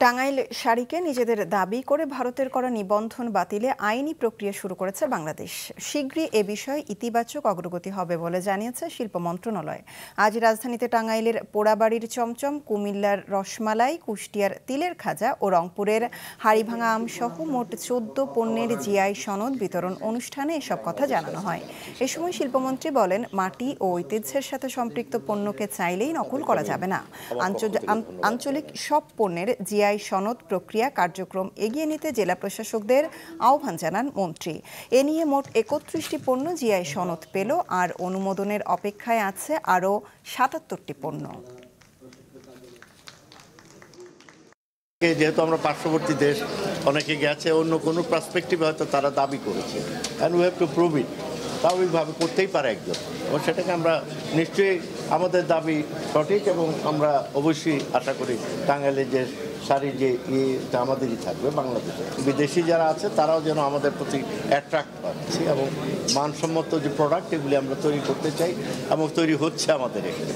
টাঙ্গাইল শাড়িকে নিজেদের দাবি করে ভারতের করা নিবন্ধন বাতিলে আইনি প্রক্রিয়া শুরু করেছে বাংলাদেশ। শীঘ্রই এ বিষয়ে ইতিবাচক অগ্রগতি হবে বলে জানিয়েছে শিল্প মন্ত্রণালয়। আজ রাজধানীতে টাঙ্গাইলের পোড়াবাড়ির চমচম, কুমিল্লার রসমালাই, কুষ্টিয়ার তিলের খাজা ও রংপুরের হাড়িভাঙা আম সহ মোট ১৪ পণ্যের জিআই সনদ বিতরণ অনুষ্ঠানে এসব কথা জানানো হয়। এ সময় শিল্পমন্ত্রী বলেন, মাটি ও ঐতিহ্যের সাথে সম্পৃক্ত পণ্যকে চাইলেই নকল করা যাবে না। আঞ্চলিক সব পণ্যের জিআই সনদ প্রক্রিয়া কার্যক্রম এগিয়ে নিতে জেলা প্রশাসকদের আহ্বান জানান মন্ত্রী। এ নিয়ে মোট ৩১টি পণ্য জিআই সনদ পেল, আর অনুমোদনের অপেক্ষায় আছে আরও ৭৭টি পণ্য। যেহেতু আমরা পার্শ্ববর্তী দেশ, অনেকে গেছে অন্য কোনো পার্সপেক্টিভে হয়তো তারা দাবি করেছে, and we have to prove ইট। স্বাভাবিকভাবে করতেই পারে একজন, এবং সেটাকে আমরা নিশ্চয়ই আমাদের দাবি সঠিক, এবং আমরা অবশ্যই আশা করি টাঙ্গাইলের যে শাড়ি যে ইয়েটা আমাদেরই থাকবে বাংলাদেশে। বিদেশি যারা আছে তারাও যেন আমাদের প্রতি অ্যাট্রাক্ট পাচ্ছি, এবং মানসম্মত যে প্রোডাক্ট এগুলি আমরা তৈরি করতে চাই, এবং তৈরি হচ্ছে আমাদের এখানে।